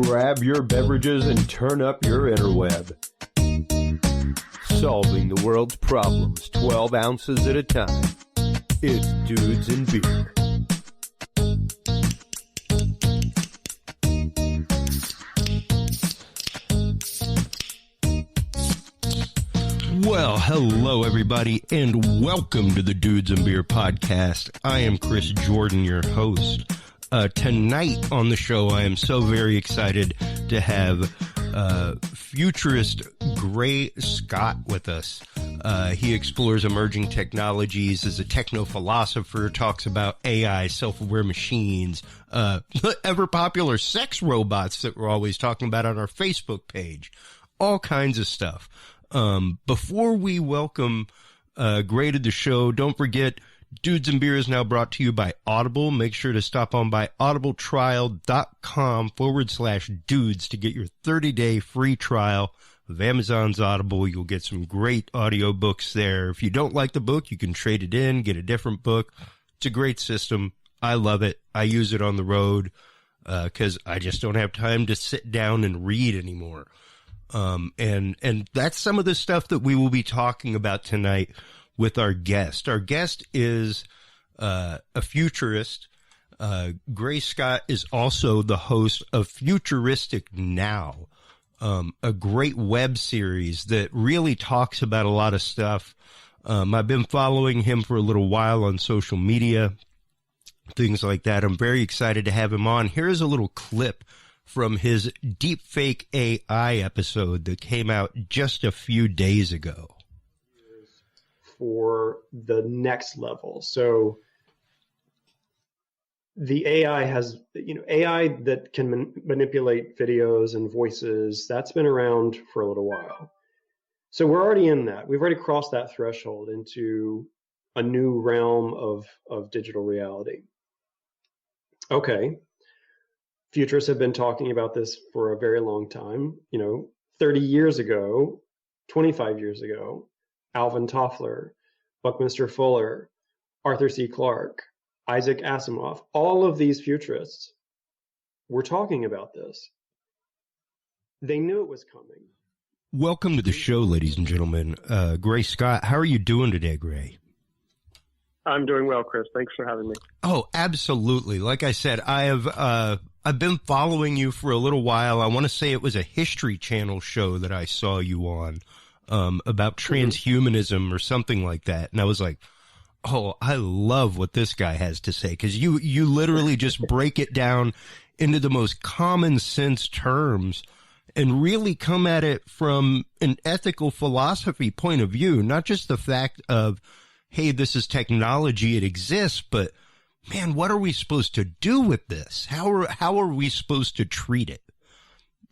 Grab your beverages and turn up your interweb. Solving the world's problems 12 ounces at a time. It's Dudes and Beer. Well, hello everybody, and welcome to the Dudes and Beer podcast. I am Chris Jordan, your host. Tonight on the show, I am so very excited to have Futurist Gray Scott with us. He explores emerging technologies as a techno-philosopher, talks about AI, self-aware machines, ever-popular sex robots that we're always talking about on our Facebook page, all kinds of stuff. Before we welcome Gray to the show, don't forget, Dudes and Beer is now brought to you by Audible. Make sure to stop on by audibletrial.com/dudes to get your 30-day free trial of Amazon's Audible. You'll get some great audiobooks there. If you don't like the book, you can trade it in, get a different book. It's a great system. I love it. I use it on the road because I just don't have time to sit down and read anymore. And that's some of the stuff that we will be talking about tonight with our guest. Our guest is a futurist. Gray Scott is also the host of Futuristic Now, a great web series that really talks about a lot of stuff. I've been following him for a little while on social media, things like that. I'm very excited to have him on. Here's a little clip from his Deepfake AI episode that came out just a few days ago. For the next level. So the AI has, AI that can manipulate videos and voices, that's been around for a little while. So we're already in that. We've already crossed that threshold into a new realm of digital reality. Okay. Futurists have been talking about this for a very long time. 30 years ago, 25 years ago, Alvin Toffler, Buckminster Fuller, Arthur C. Clarke, Isaac Asimov, all of these futurists were talking about this. They knew it was coming. Welcome to the show, ladies and gentlemen. Gray Scott, how are you doing today, Gray? I'm doing well, Chris. Thanks for having me. Oh, absolutely. Like I said, I've been following you for a little while. I want to say it was a History Channel show that I saw you on. About transhumanism or something like that. And I was like, oh, I love what this guy has to say. Cause you literally just break it down into the most common sense terms and really come at it from an ethical philosophy point of view, not just the fact of, hey, this is technology, it exists, but man, what are we supposed to do with this? How are we supposed to treat it?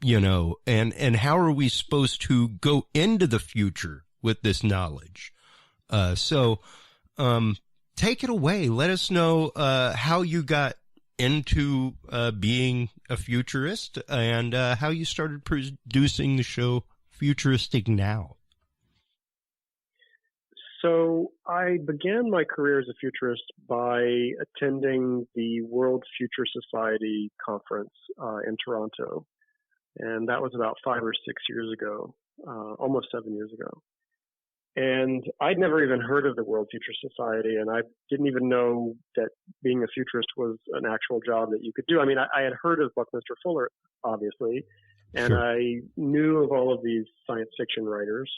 And how are we supposed to go into the future with this knowledge? So take it away. Let us know how you got into being a futurist and how you started producing the show Futuristic Now. So I began my career as a futurist by attending the World Future Society conference in Toronto. And that was about 5 or 6 years ago, almost 7 years ago. And I'd never even heard of the World Future Society, and I didn't even know that being a futurist was an actual job that you could do. I mean, I had heard of Buckminster Fuller, obviously, and Sure. I knew of all of these science fiction writers,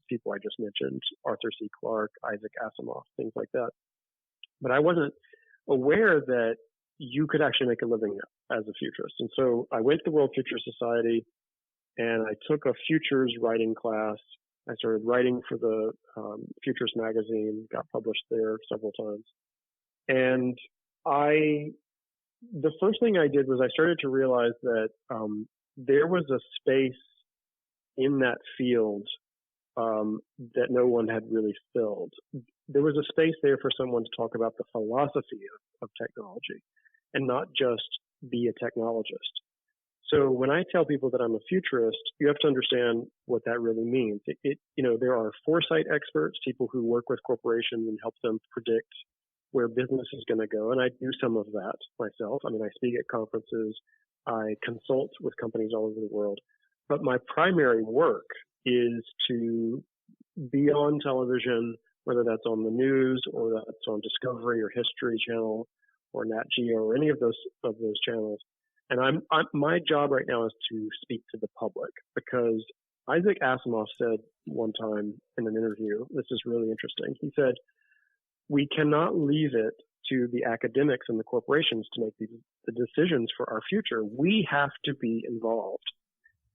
people I just mentioned, Arthur C. Clarke, Isaac Asimov, things like that. But I wasn't aware that you could actually make a living as a futurist. And so I went to the World Future Society and I took a futures writing class. I started writing for the Futurist magazine, got published there several times. And the first thing I did was I started to realize that there was a space in that field that no one had really filled. There was a space there for someone to talk about the philosophy of technology and not just be a technologist. So when I tell people that I'm a futurist, you have to understand what that really means. There are foresight experts, people who work with corporations and help them predict where business is going to go. And I do some of that myself. I mean, I speak at conferences, I consult with companies all over the world. But my primary work is to be on television, whether that's on the news or that's on Discovery or History Channel or Nat Geo or any of those channels. And my job right now is to speak to the public, because Isaac Asimov said one time in an interview, this is really interesting. He said, we cannot leave it to the academics and the corporations to make the decisions for our future. We have to be involved.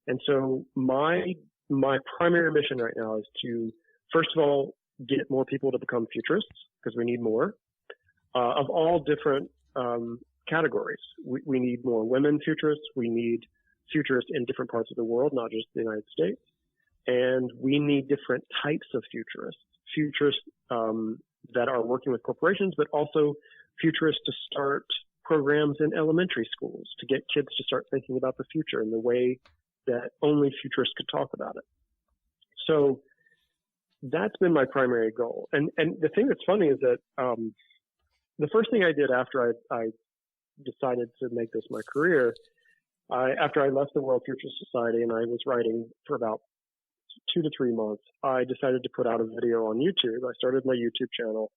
And so my primary mission right now is to, first of all, get more people to become futurists, because we need more, of all different categories. We need more women futurists. We need futurists in different parts of the world, not just the United States. And we need different types of futurists that are working with corporations, but also futurists to start programs in elementary schools to get kids to start thinking about the future in the way that only futurists could talk about it. So that's been my primary goal. And the thing that's funny is that the first thing I did after I decided to make this my career, after I left the World Futurist Society and I was writing for about 2 to 3 months, I decided to put out a video on YouTube. I started my YouTube channel.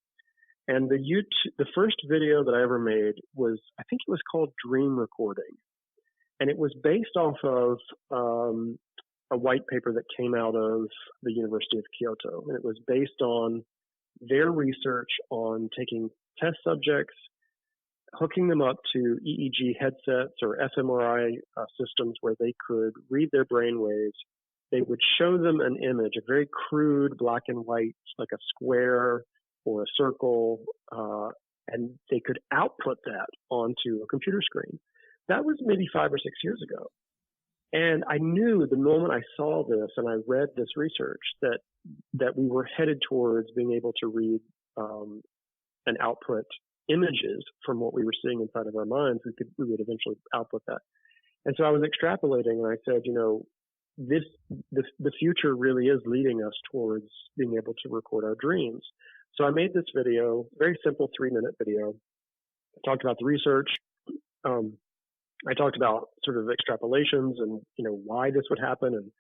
And the first video that I ever made was, I think it was called Dream Recording. And it was based off of a white paper that came out of the University of Kyoto. And it was based on their research on taking test subjects, hooking them up to EEG headsets or fMRI systems where they could read their brain waves. They would show them an image, a very crude black and white, like a square or a circle, and they could output that onto a computer screen. That was maybe 5 or 6 years ago. And I knew the moment I saw this and I read this research that we were headed towards being able to read and output images from what we were seeing inside of our minds. We would eventually output that. And so I was extrapolating, and I said, the future really is leading us towards being able to record our dreams. So I made this video, very simple 3-minute video. I talked about the research. I talked about sort of extrapolations and, why this would happen, and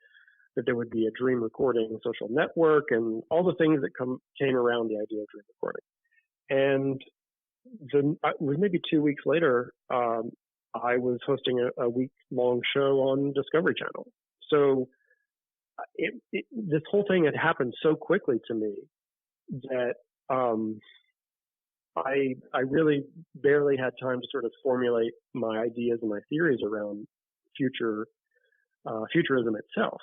that there would be a dream recording social network and all the things that came around the idea of dream recording. And it was maybe 2 weeks later, I was hosting a week-long show on Discovery Channel. So this whole thing had happened so quickly to me that I really barely had time to sort of formulate my ideas and my theories around futurism itself.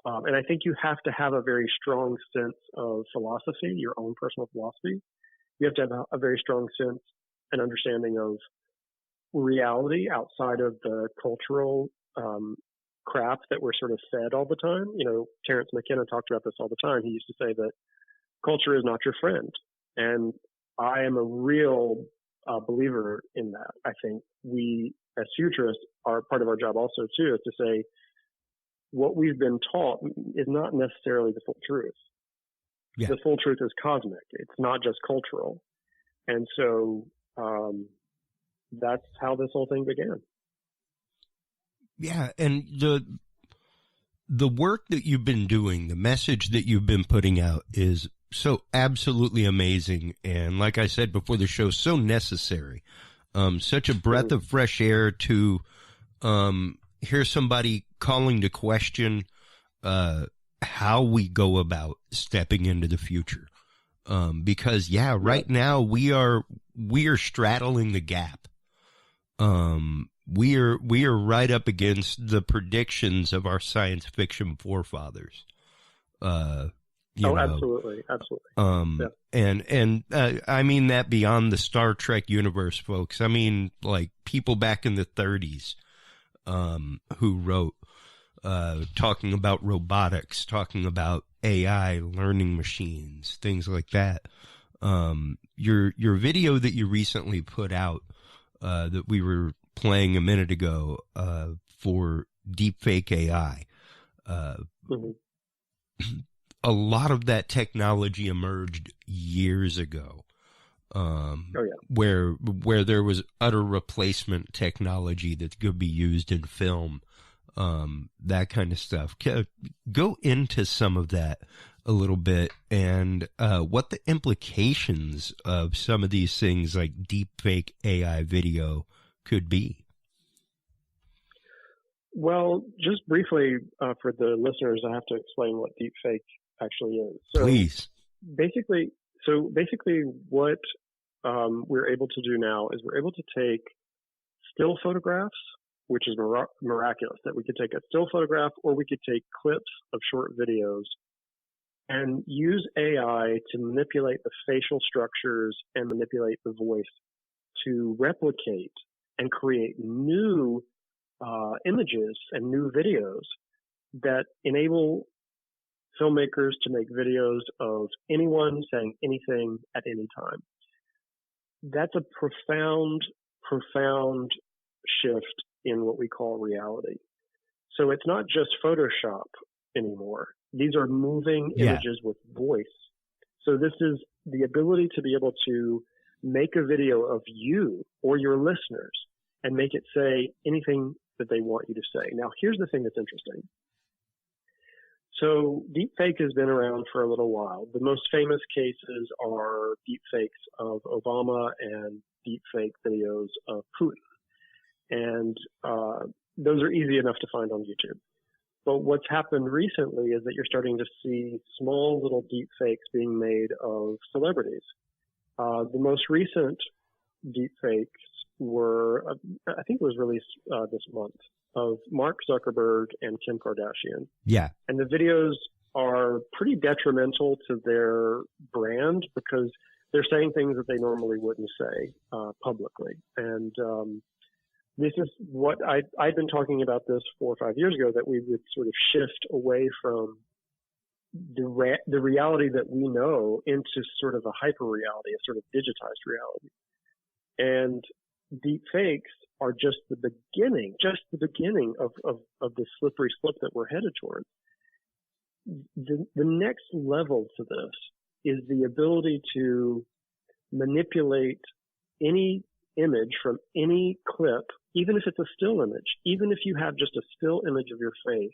And I think you have to have a very strong sense of philosophy, your own personal philosophy. You have to have a very strong sense and understanding of reality outside of the cultural crap that we're sort of fed all the time. Terrence McKenna talked about this all the time. He used to say that culture is not your friend. And I am a real believer in that. I think we, as futurists, are part of our job also, too, is to say what we've been taught is not necessarily the full truth. Yeah. The full truth is cosmic. It's not just cultural. And so that's how this whole thing began. Yeah, and the work that you've been doing, the message that you've been putting out is so absolutely amazing. And like I said before the show, so necessary. Such a breath of fresh air to hear somebody calling to question how we go about stepping into the future. Because right now we are straddling the gap. We are right up against the predictions of our science fiction forefathers. Absolutely. Yeah. And I mean that beyond the Star Trek universe, folks. I mean, like people back in the 30s, who wrote, talking about robotics, talking about AI, learning machines, things like that. Your video that you recently put out, that we were playing a minute ago, for Deepfake AI, a lot of that technology emerged years ago. where there was utter replacement technology that could be used in film, that kind of stuff. Go into some of that a little bit, and what the implications of some of these things like deepfake AI video could be. Well, just briefly for the listeners, I have to explain what deepfake actually is. So Please. Basically, what we're able to do now is we're able to take still photographs, which is miraculous that we could take a still photograph, or we could take clips of short videos and use AI to manipulate the facial structures and manipulate the voice to replicate and create new images and new videos that enable filmmakers to make videos of anyone saying anything at any time. That's a profound shift in what we call reality. So it's not just Photoshop anymore. These are moving images with voice. So this is the ability to be able to make a video of you or your listeners and make it say anything that they want you to say. Now, here's the thing that's interesting. So deepfake has been around for a little while. The most famous cases are deepfakes of Obama and deepfake videos of Putin. And those are easy enough to find on YouTube. But what's happened recently is that you're starting to see small little deepfakes being made of celebrities. The most recent deepfakes were, I think it was released this month, of Mark Zuckerberg and Kim Kardashian. Yeah. And the videos are pretty detrimental to their brand because they're saying things that they normally wouldn't say publicly. And this is what I'd been talking about this 4 or 5 years ago, that we would sort of shift away from the reality that we know into sort of a hyper reality, a sort of digitized reality. And deep fakes are just the beginning of this slippery slope that we're headed towards. The next level to this is the ability to manipulate any image from any clip, even if it's a still image, even if you have just a still image of your face.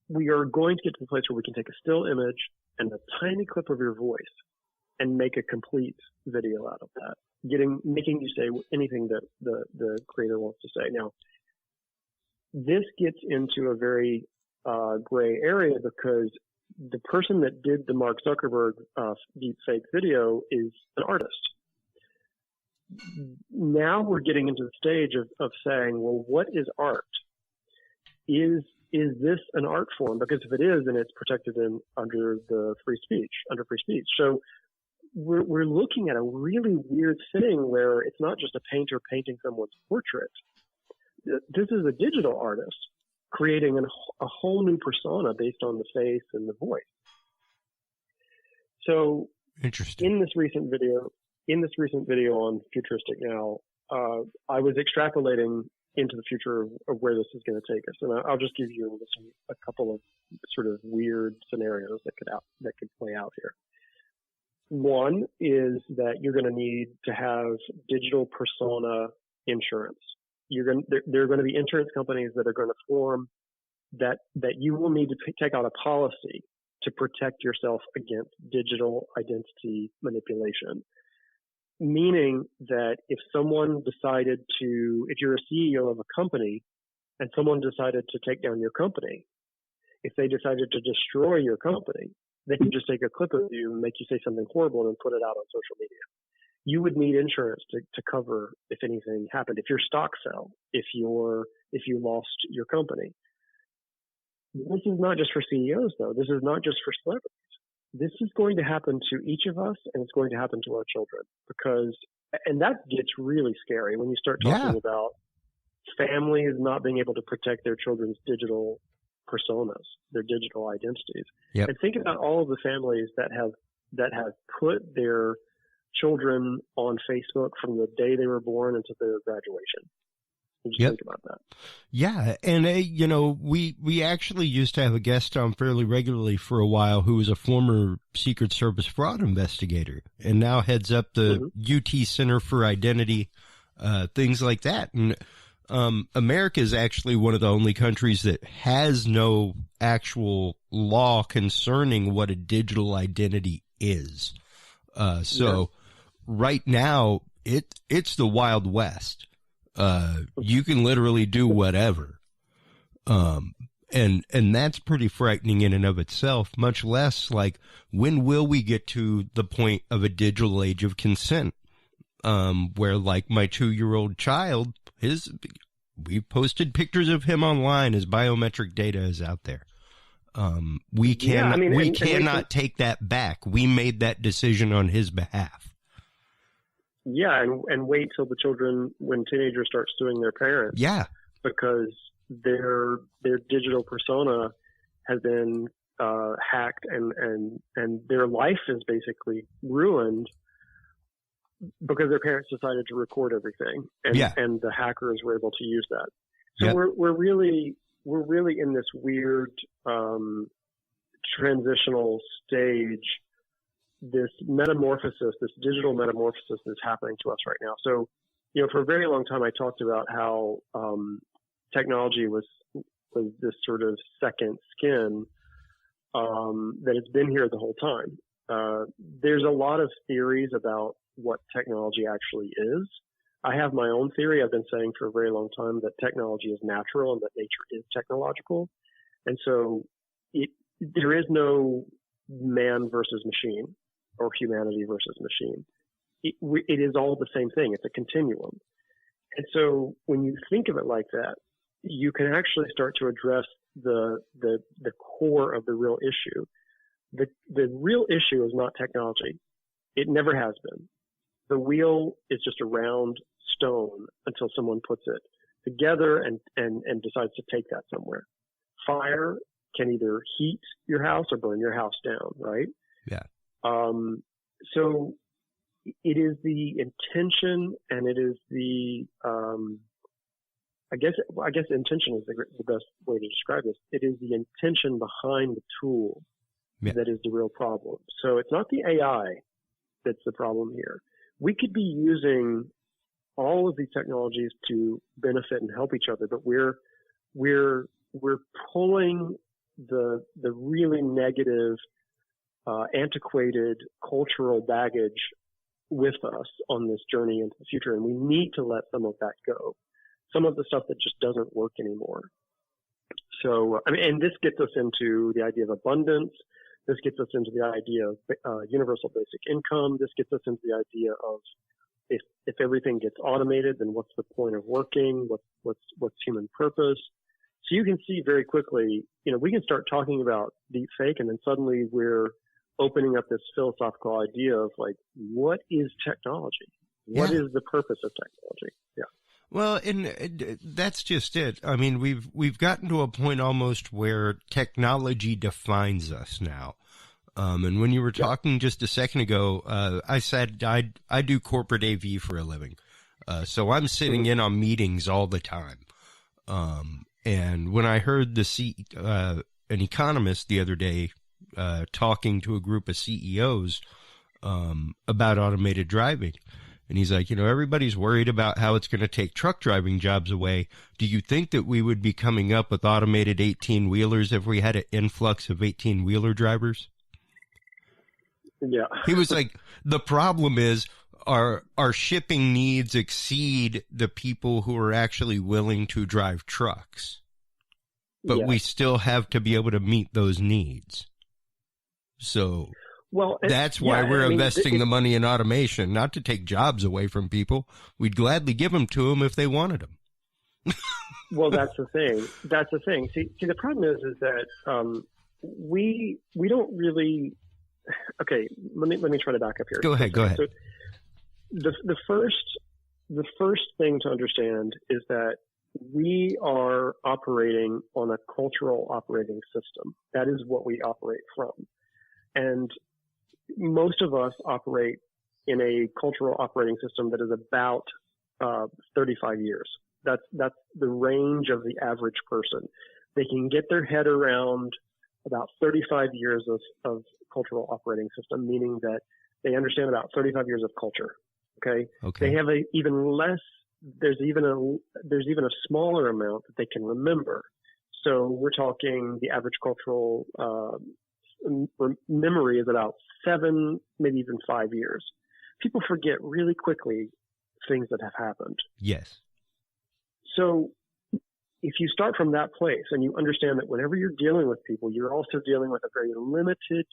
We are going to get to the place where we can take a still image and a tiny clip of your voice and make a complete video out of that, making you say anything that the creator wants to say. Now, this gets into a very gray area because the person that did the Mark Zuckerberg deepfake video is an artist. Now we're getting into the stage of saying, well, what is art? Is this an art form? Because if it is, then it's protected under free speech. So we're looking at a really weird thing where it's not just a painter painting someone's portrait. This is a digital artist creating a whole new persona based on the face and the voice. So interesting. In this recent video on Futuristic Now, I was extrapolating into the future of where this is going to take us, and I'll just give you a couple of sort of weird scenarios that could play out here. One is that you're going to need to have digital persona insurance. There are going to be insurance companies that are going to form that you will need to take out a policy to protect yourself against digital identity manipulation. Meaning that if you're a CEO of a company and someone decided to take down your company, if they decided to destroy your company, they can just take a clip of you and make you say something horrible and put it out on social media. You would need insurance to cover if anything happened, if your stock fell, if you lost your company. This is not just for CEOs, though. This is not just for celebrities. This is going to happen to each of us, and it's going to happen to our children and that gets really scary when you start talking about families not being able to protect their children's digital personas, their digital identities. Yep. And think about all of the families that have put their children on Facebook from the day they were born until their graduation. Just Yep. think about that. Yeah, and you know, we actually used to have a guest on fairly regularly for a while who was a former Secret Service fraud investigator and now heads up the UT Center for Identity, things like that. And America is actually one of the only countries that has no actual law concerning what a digital identity is. So right now it's the Wild West. You can literally do whatever. And that's pretty frightening in and of itself, much less like when will we get to the point of a digital age of consent? Where like my 2-year-old child, we posted pictures of him online. His biometric data is out there. We cannot take that back. We made that decision on his behalf. Yeah, and wait till the children, when teenagers start suing their parents. Yeah. Because their digital persona has been hacked and their life is basically ruined because their parents decided to record everything and the hackers were able to use that. So we're really in this weird transitional stage. This metamorphosis, this digital metamorphosis is happening to us right now. So, you know, for a very long time, I talked about how technology was this sort of second skin that has been here the whole time. There's a lot of theories about what technology actually is. I have my own theory. I've been saying for a very long time that technology is natural and that nature is technological. And so there is no man versus machine or humanity versus machine. It is all the same thing. It's a continuum. And so when you think of it like that, you can actually start to address the core of the real issue. The real issue is not technology. It never has been. The wheel is just a round stone until someone puts it together and decides to take that somewhere. Fire can either heat your house or burn your house down, right? Yeah. So it is the intention, and it is the I guess intention is the best way to describe this. It is the intention behind the tool that is the real problem. So it's not the AI that's the problem here. We could be using all of these technologies to benefit and help each other, but we're pulling the really negative, antiquated cultural baggage with us on this journey into the future, and we need to let some of that go. Some of the stuff that just doesn't work anymore. So, I mean, and this gets us into the idea of abundance. This gets us into the idea of universal basic income. This gets us into the idea of if everything gets automated, then what's the point of working? What's human purpose? So you can see very quickly, you know, we can start talking about deepfake, and then suddenly we're opening up this philosophical idea of like, what is technology? What is the purpose of technology? Yeah. Well, and that's just it. I mean, we've gotten to a point almost where technology defines us now. And when you were talking just a second ago, I said I do corporate AV for a living. So I'm sitting in on meetings all the time. And when I heard an economist the other day talking to a group of CEOs about automated driving, and he's like, you know, everybody's worried about how it's going to take truck driving jobs away. Do you think that we would be coming up with automated 18-wheelers if we had an influx of 18-wheeler drivers? Yeah. He was like, the problem is our shipping needs exceed the people who are actually willing to drive trucks. But we still have to be able to meet those needs. So that's why we're investing the money in automation, not to take jobs away from people. We'd gladly give them to them if they wanted them. Well, that's the thing. That's the thing. See, the problem is that we don't really. Okay, let me try to back up here. Go ahead. So the first thing to understand is that we are operating on a cultural operating system. That is what we operate from, and most of us operate in a cultural operating system that is about 35 years. That's the range of the average person. They can get their head around about 35 years of cultural operating system, meaning that they understand about 35 years of culture. Okay. They have there's even a smaller amount that they can remember. So we're talking the average cultural memory is about 7, maybe even 5 years. People forget really quickly things that have happened. Yes. So if you start from that place and you understand that whenever you're dealing with people, you're also dealing with a very limited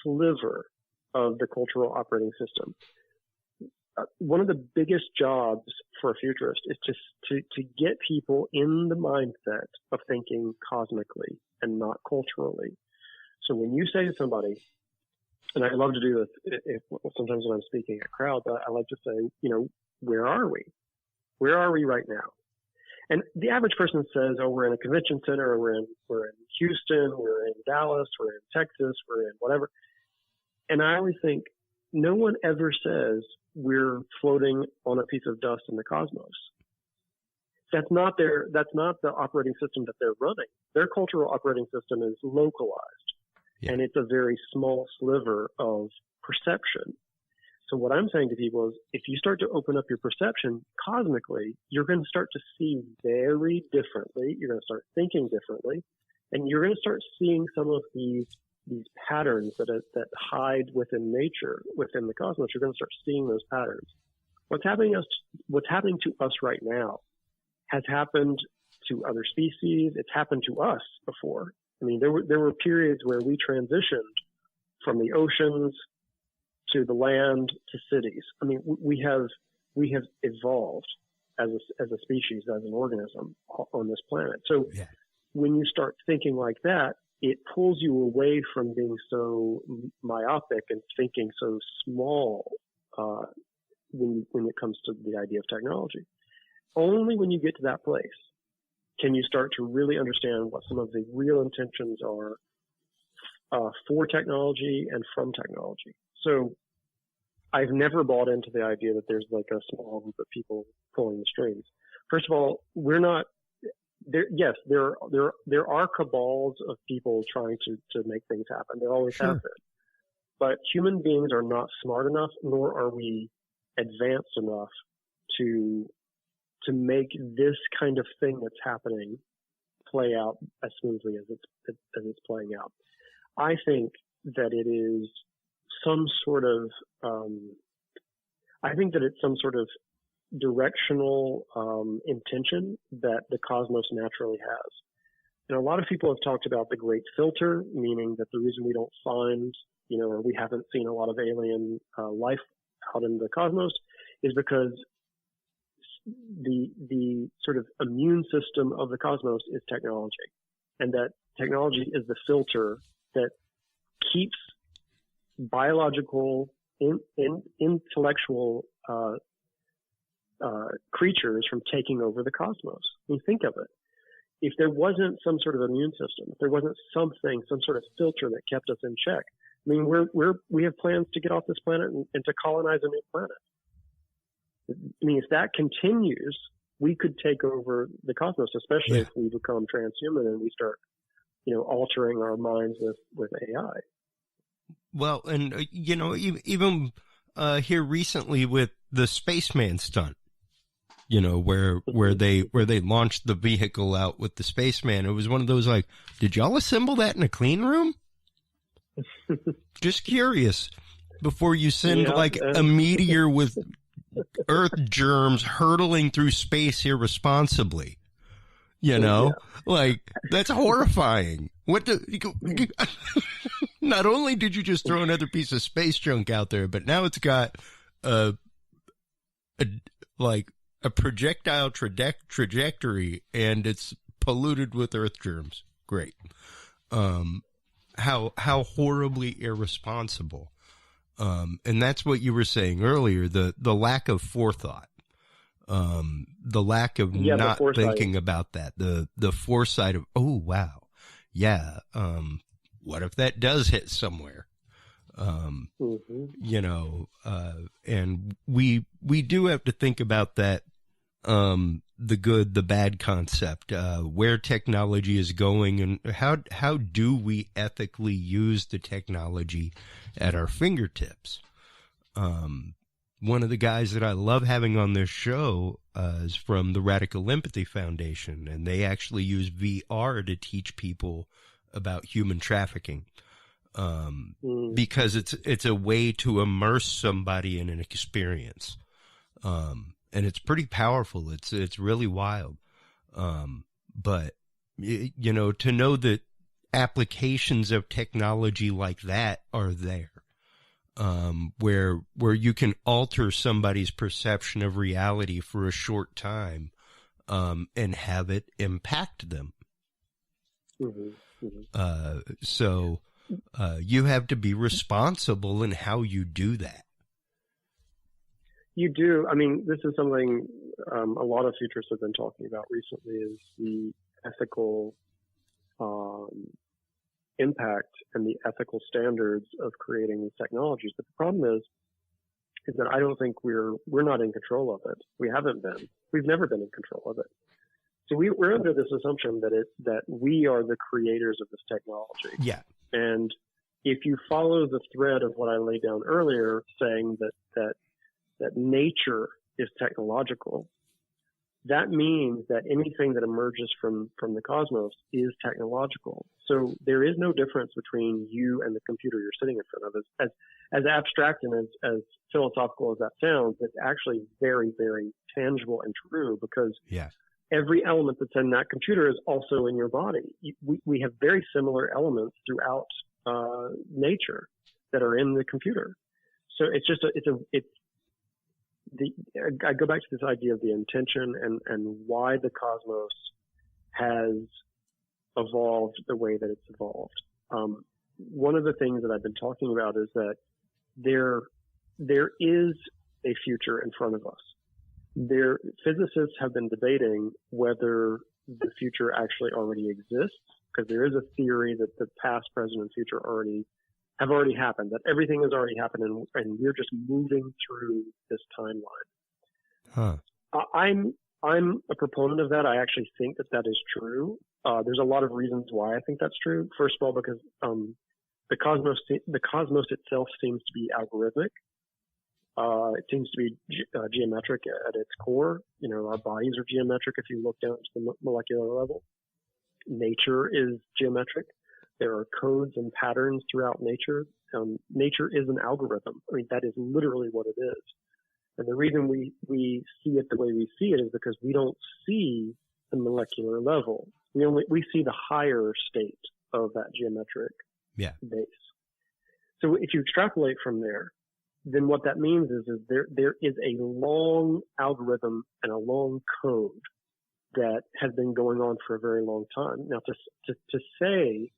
sliver of the cultural operating system. One of the biggest jobs for a futurist is to get people in the mindset of thinking cosmically and not culturally. So when you say to somebody, and I love to do this sometimes when I'm speaking at crowds, I like to say, where are we? Where are we right now? And the average person says, oh, we're in a convention center, or we're in Houston, we're in Dallas, we're in Texas, we're in whatever. And I always think no one ever says we're floating on a piece of dust in the cosmos. That's not the operating system that they're running. Their cultural operating system is localized, and it's a very small sliver of perception. So what I'm saying to people is, if you start to open up your perception cosmically, you're going to start to see very differently. You're going to start thinking differently, and you're going to start seeing some of these patterns that hide within nature, within the cosmos. You're going to start seeing those patterns. What's happening to us right now has happened to other species. It's happened to us before. I mean, there were periods where we transitioned from the oceans to the land to cities. I mean, we have evolved as a species, as an organism on this planet. So when you start thinking like that, it pulls you away from being so myopic and thinking so small when it comes to the idea of technology. Only when you get to that place can you start to really understand what some of the real intentions are for technology and from technology. So I've never bought into the idea that there's like a small group of people pulling the strings. First of all, we're not there. Yes, there are cabals of people trying to make things happen. There always have been. But human beings are not smart enough, nor are we advanced enough to make this kind of thing that's happening play out as smoothly as it's playing out. I think that it is some sort of it's some sort of directional intention that the cosmos naturally has. And a lot of people have talked about the great filter, meaning that the reason we don't find, or we haven't seen a lot of alien life out in the cosmos is because the sort of immune system of the cosmos is technology, and that technology is the filter that keeps biological, intellectual creatures from taking over the cosmos. I mean, think of it. If there wasn't some sort of immune system, if there wasn't some sort of filter that kept us in check, I mean, we have plans to get off this planet and to colonize a new planet. I mean, if that continues, we could take over the cosmos, especially if we become transhuman and we start, altering our minds with AI. Well, and even here recently with the spaceman stunt, where they launched the vehicle out with the spaceman, it was one of those like, did y'all assemble that in a clean room? Just curious before you send a meteor with Earth germs hurtling through space irresponsibly. Like, that's horrifying. Not only did you just throw another piece of space junk out there, but now it's got a projectile trajectory, and it's polluted with Earth germs. Great. How horribly irresponsible. And that's what you were saying earlier, the lack of forethought. The lack of not thinking about that, the foresight of, oh, wow. Yeah. What if that does hit somewhere? And we do have to think about that the good, the bad concept, where technology is going, and how do we ethically use the technology at our fingertips. One of the guys that I love having on this show is from the Radical Empathy Foundation, and they actually use VR to teach people about human trafficking. Because it's a way to immerse somebody in an experience. And it's pretty powerful. It's really wild. But you know, to know that applications of technology like that are there, where you can alter somebody's perception of reality for a short time, and have it impact them. So you have to be responsible in how you do that. You do. I mean, this is something a lot of futurists have been talking about recently, is the ethical impact and the ethical standards of creating these technologies. But the problem is that I don't think we're not in control of it. We haven't been. We've never been in control of it. So we're under this assumption that we are the creators of this technology. Yeah. And if you follow the thread of what I laid down earlier, saying that nature is technological, that means that anything that emerges from the cosmos is technological. So there is no difference between you and the computer you're sitting in front of. As abstract and as philosophical as that sounds, it's actually very, very tangible and true, because every element that's in that computer is also in your body. We have very similar elements throughout nature that are in the computer. So it's just I go back to this idea of the intention and why the cosmos has evolved the way that it's evolved. One of the things that I've been talking about is that there is a future in front of us. Physicists have been debating whether the future actually already exists, because there is a theory that the past, present, and future have already happened, that everything has already happened, and we're just moving through this timeline. I'm a proponent of that. I actually think that is true. There's a lot of reasons why I think that's true. First of all, because the cosmos itself seems to be algorithmic. It seems to be geometric at its core. You know, our bodies are geometric if you look down to the molecular level. Nature is geometric. There are codes and patterns throughout nature. Nature is an algorithm. I mean, that is literally what it is. And the reason we see it the way we see it is because we don't see the molecular level. We see the higher state of that geometric base. So if you extrapolate from there, then what that means is there is a long algorithm and a long code that has been going on for a very long time. Now, to say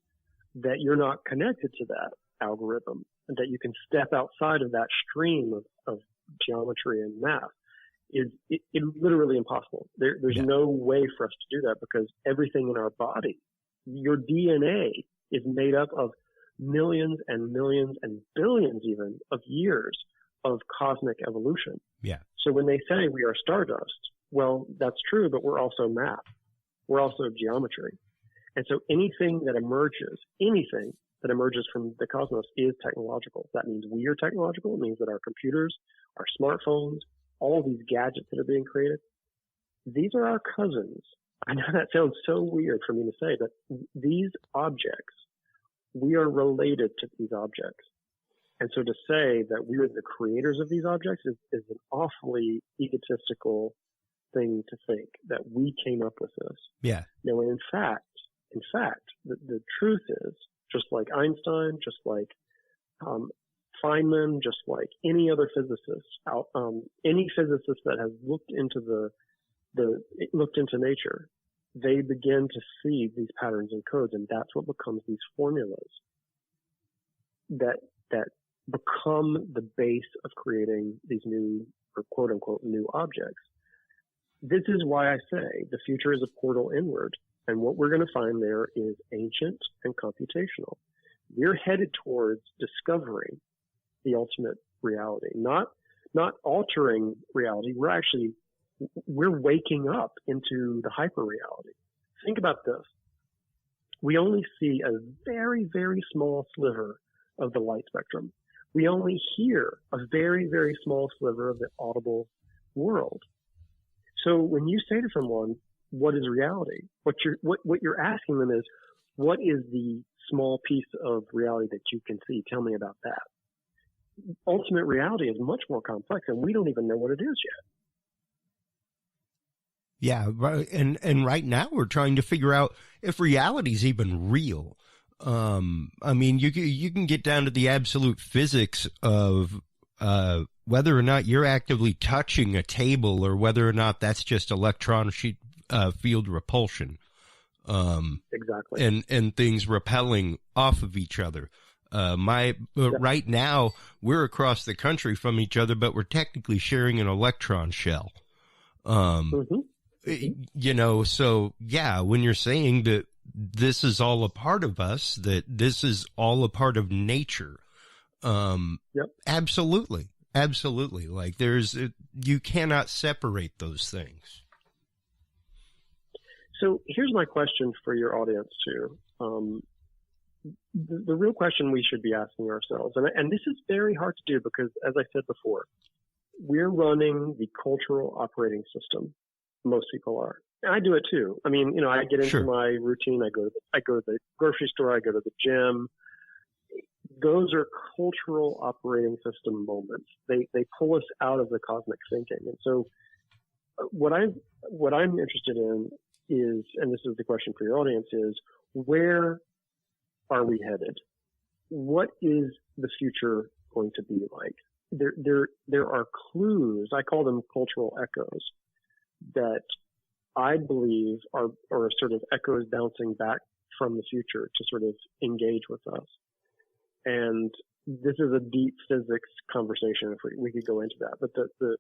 that you're not connected to that algorithm and that you can step outside of that stream of geometry and math is literally impossible. There's no way for us to do that, because everything in our body, your DNA, is made up of millions and millions and billions even of years of cosmic evolution. Yeah. So when they say we are stardust, well, that's true, but we're also math. We're also geometry. And so anything that emerges from the cosmos is technological. That means we are technological. It means that our computers, our smartphones, all these gadgets that are being created, these are our cousins. I know that sounds so weird for me to say, but these objects, we are related to these objects. And so to say that we are the creators of these objects is an awfully egotistical thing to think, that we came up with this. Yeah. Now, in fact, the truth is, just like Einstein, just like Feynman, just like any other physicist, any physicist that has looked into looked into nature, they begin to see these patterns and codes, and that's what becomes these formulas that become the base of creating these new, or quote unquote, new objects. This is why I say the future is a portal inward. And what we're going to find there is ancient and computational. We're headed towards discovering the ultimate reality, not altering reality. We're actually we're waking up into the hyper reality. Think about this. We only see a very, very small sliver of the light spectrum. We only hear a very, very small sliver of the audible world. So when you say to someone, what is reality? What you're asking them is, what is the small piece of reality that you can see? Tell me about that. Ultimate reality is much more complex, and we don't even know what it is yet. Yeah, right. And right now we're trying to figure out if reality is even real. I mean, you can get down to the absolute physics of whether or not you're actively touching a table, or whether or not that's just electron field repulsion. Exactly. And things repelling off of each other. Right now we're across the country from each other, but we're technically sharing an electron shell. You know, so yeah, when you're saying that this is all a part of us, that this is all a part of nature. Absolutely. Absolutely. Like you cannot separate those things. So here's my question for your audience too. The real question we should be asking ourselves, and this is very hard to do because, as I said before, we're running the cultural operating system. Most people are. And I do it too. I mean, I get into my routine. I go to the grocery store. I go to the gym. Those are cultural operating system moments. They pull us out of the cosmic thinking. And so, what I'm interested in is, and this is the question for your audience, is where are we headed? What is the future going to be like? There are clues. I call them cultural echoes that I believe are sort of echoes bouncing back from the future to sort of engage with us. And this is a deep physics conversation if we could go into that. But the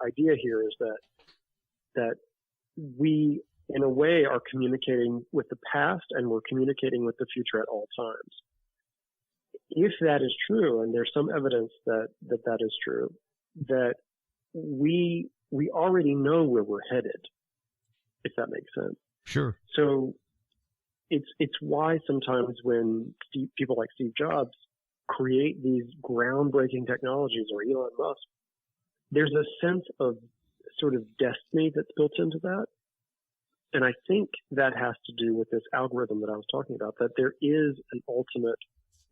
idea here is that we, in a way, are communicating with the past and we're communicating with the future at all times. If that is true, and there's some evidence that is true, that we already know where we're headed, if that makes sense. Sure. So it's why sometimes when people like Steve Jobs create these groundbreaking technologies, or Elon Musk, there's a sense of sort of destiny that's built into that. And I think that has to do with this algorithm that I was talking about, that there is an ultimate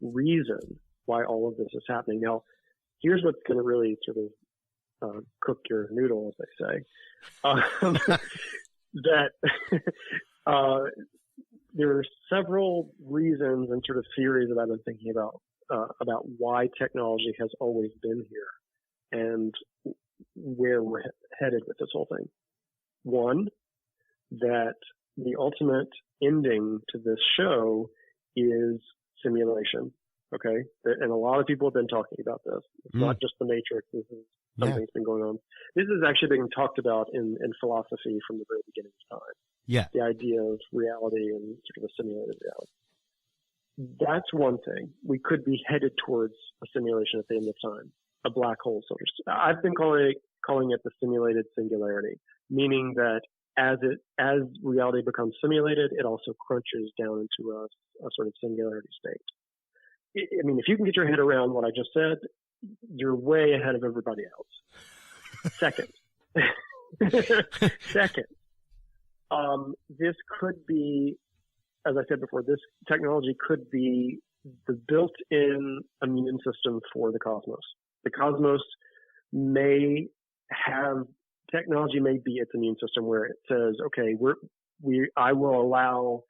reason why all of this is happening. Now, here's what's going to really sort of cook your noodle, as they say. That there are several reasons and sort of theories that I've been thinking about why technology has always been here and where we're headed with this whole thing. One, that the ultimate ending to this show is simulation. Okay. And a lot of people have been talking about this. It's not just the Matrix. This is something that's been going on. This is actually being talked about in philosophy from the very beginning of time. Yeah. The idea of reality and sort of a simulated reality. That's one thing. We could be headed towards a simulation at the end of time, a black hole, so to speak. I've been calling it the simulated singularity, meaning that as reality becomes simulated, it also crunches down into a sort of singularity state. I mean, if you can get your head around what I just said, you're way ahead of everybody else. Second, this could be, as I said before, this technology could be the built-in immune system for the cosmos. The cosmos may have technology, may be its immune system, where it says, okay, I will allow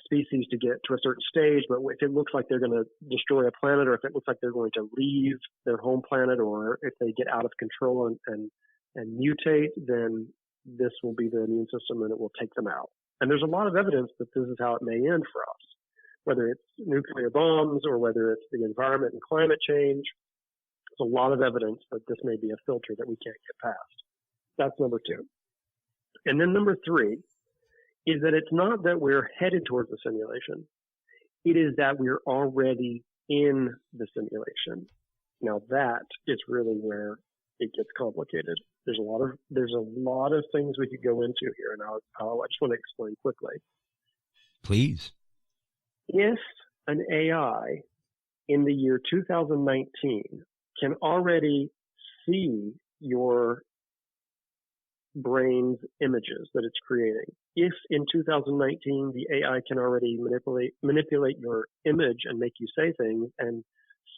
species to get to a certain stage, but if it looks like they're going to destroy a planet, or if it looks like they're going to leave their home planet, or if they get out of control and mutate, then this will be the immune system and it will take them out. And there's a lot of evidence that this is how it may end for us, whether it's nuclear bombs or whether it's the environment and climate change. There's a lot of evidence that this may be a filter that we can't get past. That's number two. And then number three is that it's not that we're headed towards the simulation. It is that we're already in the simulation. Now that is really where it gets complicated. There's a lot of things we could go into here, and I just want to explain quickly. Please. If an AI in the year 2019 can already see your brain's images that it's creating, if in 2019 the AI can already manipulate your image and make you say things and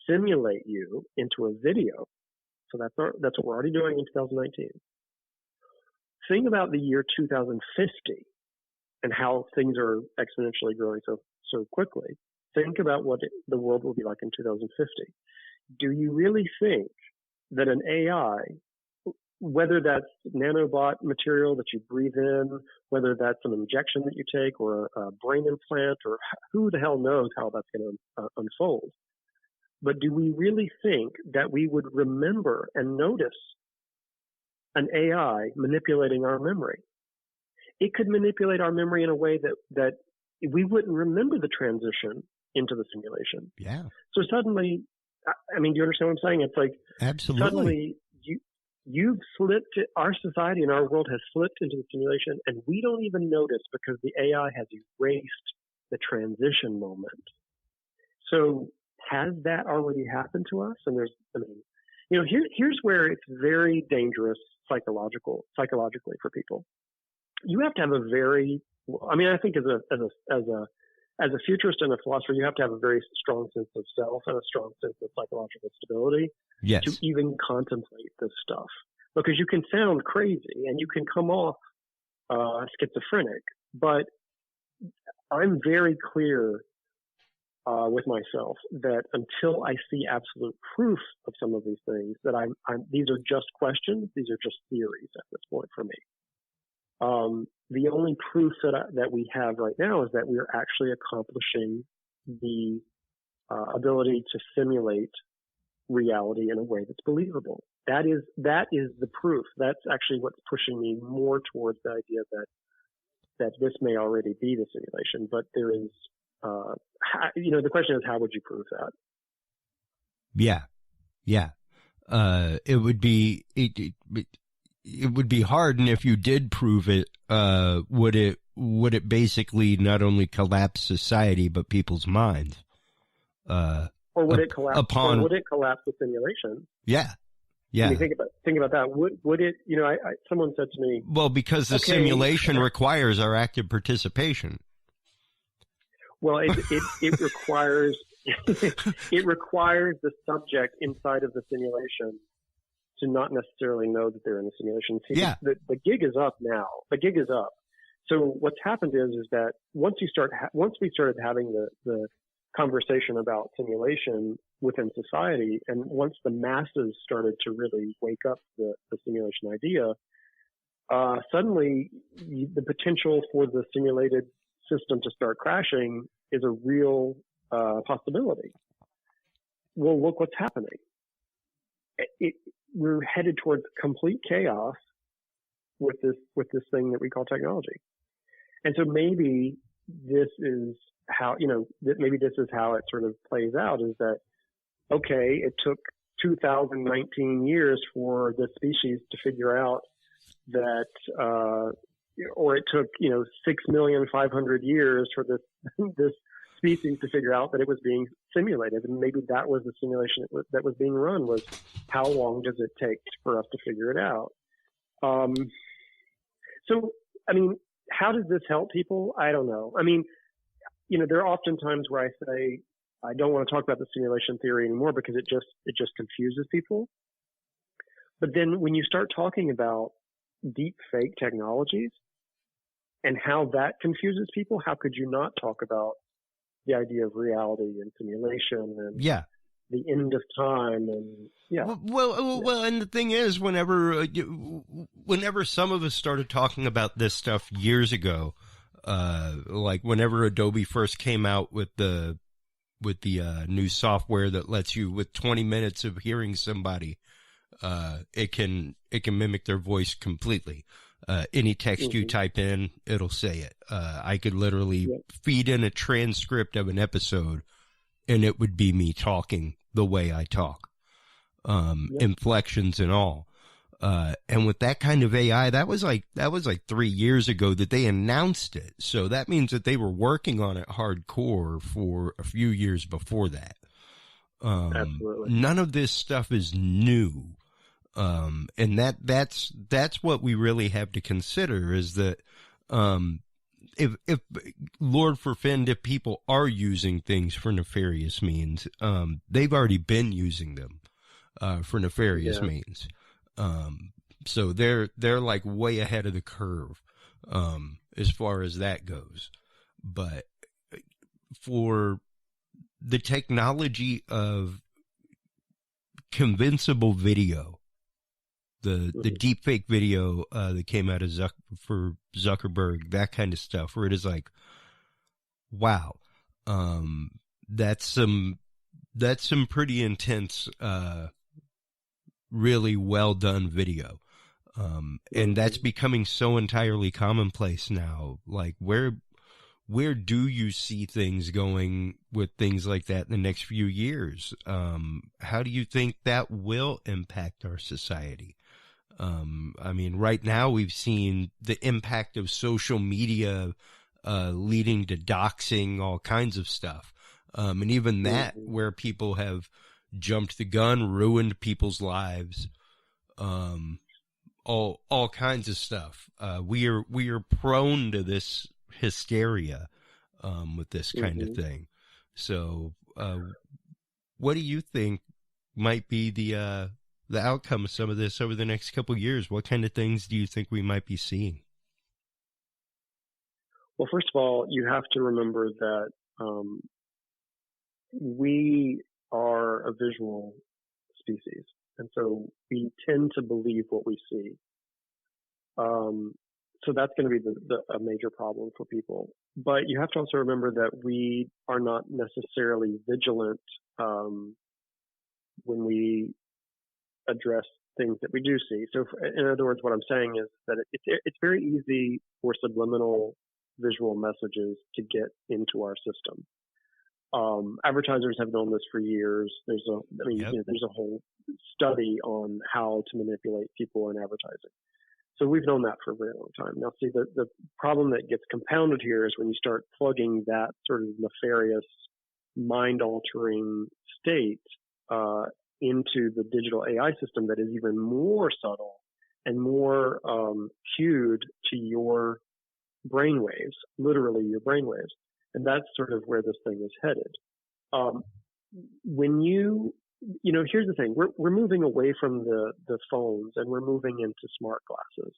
simulate you into a video, so that's what we're already doing in 2019. Think about the year 2050 and how things are exponentially growing so quickly. Think about what the world will be like in 2050. Do you really think that an AI, whether that's nanobot material that you breathe in, whether that's an injection that you take or a brain implant, or who the hell knows how that's going to unfold, but do we really think that we would remember and notice an AI manipulating our memory? It could manipulate our memory in a way that we wouldn't remember the transition into the simulation. Yeah. So suddenly, I mean, do you understand what I'm saying? It's like, absolutely. Suddenly you've slipped, our society and our world has slipped into the simulation, and we don't even notice because the AI has erased the transition moment. So has that already happened to us? And here's where it's very dangerous psychologically for people. You have to have I think as a futurist and a philosopher, you have to have a very strong sense of self and a strong sense of psychological stability to even contemplate this stuff. Because you can sound crazy and you can come off schizophrenic, but I'm very clear with myself that until I see absolute proof of some of these things, that these are just questions, these are just theories at this point for me. The only proof that we have right now is that we are actually accomplishing the ability to simulate reality in a way that's believable. That is the proof. That's actually what's pushing me more towards the idea that this may already be the simulation. But there is, the question is, how would you prove that? Yeah. It would be hard, and if you did prove it, would it basically not only collapse society but people's minds? Or would it collapse? Would it collapse the simulation? Yeah. I mean, think about that. Would it? Someone said to me, well, because the simulation requires our active participation. Well, it requires it requires the subject inside of the simulation to not necessarily know that they're in a simulation. See, the gig is up now. The gig is up. So what's happened is that once we started having the conversation about simulation within society, and once the masses started to really wake up the simulation idea, suddenly the potential for the simulated system to start crashing is a real possibility. Well, look what's happening. We're headed towards complete chaos with this thing that we call technology. And so maybe this is how, maybe this is how it sort of plays out, is that, okay, it took 2019 years for the species to figure out that, or it took, 6,500,000 years for this species to figure out that it was being simulated. And maybe that was the simulation that was being run, was how long does it take for us to figure it out? So, I mean, how does this help people? I don't know. I mean, there are often times where I say, I don't want to talk about the simulation theory anymore because it just confuses people. But then when you start talking about deep fake technologies and how that confuses people, how could you not talk about the idea of reality and simulation and the end of time? And well, and the thing is, whenever some of us started talking about this stuff years ago, like whenever Adobe first came out with the new software that lets you, with 20 minutes of hearing somebody, it can mimic their voice completely. Any text you type in, it'll say it. I could literally feed in a transcript of an episode and it would be me talking the way I talk. inflections and all. And with that kind of AI, that was like 3 years ago that they announced it. So that means that they were working on it hardcore for a few years before that. Absolutely. None of this stuff is new. And that's what we really have to consider is that, if Lord forfend, if people are using things for nefarious means, they've already been using them, for nefarious means. So they're like way ahead of the curve, as far as that goes. But for the technology of convincible video, the deepfake video, that came out of for Zuckerberg, that kind of stuff, where it is like, wow, that's some pretty intense, really well done video. And that's becoming so entirely commonplace now. Like, where do you see things going with things like that in the next few years? How do you think that will impact our society? I mean, right now we've seen the impact of social media, leading to doxing, all kinds of stuff. And even that, where people have jumped the gun, ruined people's lives, all kinds of stuff. We are prone to this hysteria, with this kind of thing. So, what do you think might be the outcome of some of this over the next couple of years? What kind of things do you think we might be seeing? Well, first of all, you have to remember that we are a visual species, and so we tend to believe what we see. So that's going to be a major problem for people. But you have to also remember that we are not necessarily vigilant when we address things that we do see. So, in other words, what I'm saying is that it's very easy for subliminal visual messages to get into our system. Advertisers have known this for years. There's a whole study on how to manipulate people in advertising. So we've known that for a very long time. Now, see, the problem that gets compounded here is when you start plugging that sort of nefarious, mind-altering state into the digital AI system that is even more subtle and more cued to your brainwaves, literally your brainwaves. And that's sort of where this thing is headed. Here's the thing. We're moving away from the phones and we're moving into smart glasses.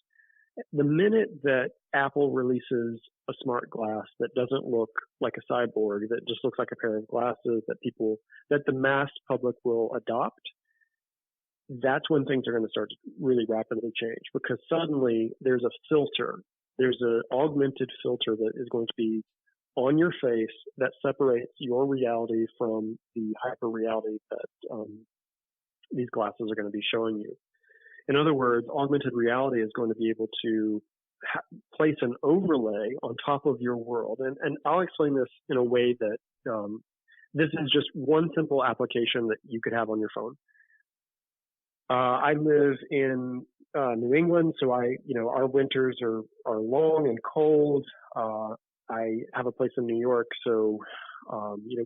The minute that Apple releases a smart glass that doesn't look like a cyborg, that just looks like a pair of glasses that the mass public will adopt, that's when things are going to start to really rapidly change, because suddenly there's a filter. There's an augmented filter that is going to be on your face that separates your reality from the hyper reality that these glasses are going to be showing you. In other words, augmented reality is going to be able to place an overlay on top of your world. And I'll explain this in a way that this is just one simple application that you could have on your phone. I live in New England, so our winters are long and cold. I have a place in New York, so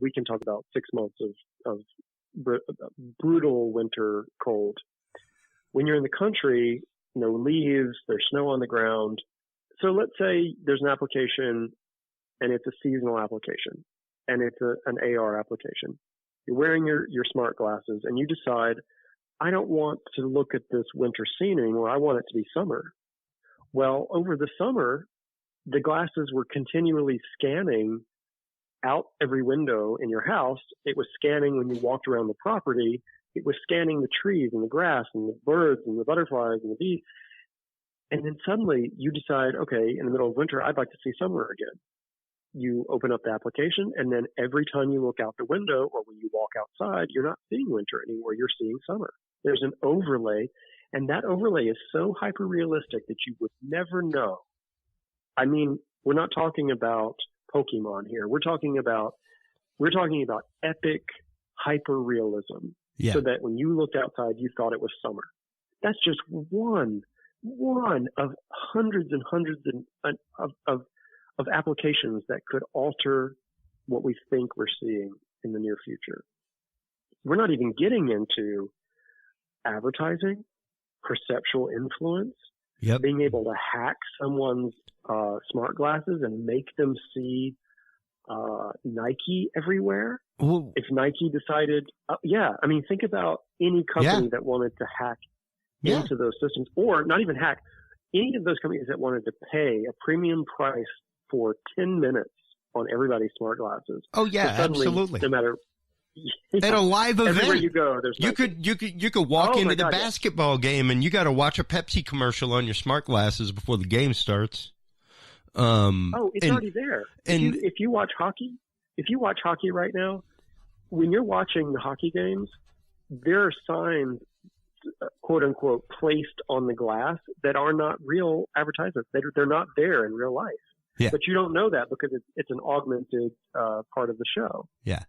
we can talk about 6 months of brutal winter cold. When you're in the country, no leaves, there's snow on the ground. So let's say there's an application, and it's a seasonal application, and it's an AR application. You're wearing your smart glasses, and you decide, I don't want to look at this winter scene anymore. I want it to be summer. Well, over the summer, the glasses were continually scanning out every window in your house. It was scanning when you walked around the property. It was scanning the trees and the grass and the birds and the butterflies and the bees. And then suddenly you decide, okay, in the middle of winter, I'd like to see summer again. You open up the application, and then every time you look out the window or when you walk outside, you're not seeing winter anymore. You're seeing summer. There's an overlay, and that overlay is so hyper realistic that you would never know. I mean, we're not talking about Pokemon here. We're talking about epic hyper realism. so that when you looked outside, you thought it was summer. That's just one of hundreds and hundreds of applications that could alter what we think we're seeing in the near future. We're not even getting into advertising, perceptual influence, being able to hack someone's smart glasses and make them see Nike everywhere. Ooh. If Nike decided, think about any company that wanted to hack into those systems, or not even hack, any of those companies that wanted to pay a premium price for 10 minutes on everybody's smart glasses. Oh yeah, so suddenly, absolutely. No matter at a live event, everywhere you go, there's you could walk into the basketball game and you got to watch a Pepsi commercial on your smart glasses before the game starts. It's already there. And if you watch hockey right now, when you're watching the hockey games, there are signs, quote unquote, placed on the glass that are not real advertisements. They're not there in real life. Yeah. But you don't know that because it's an augmented part of the show. Yeah.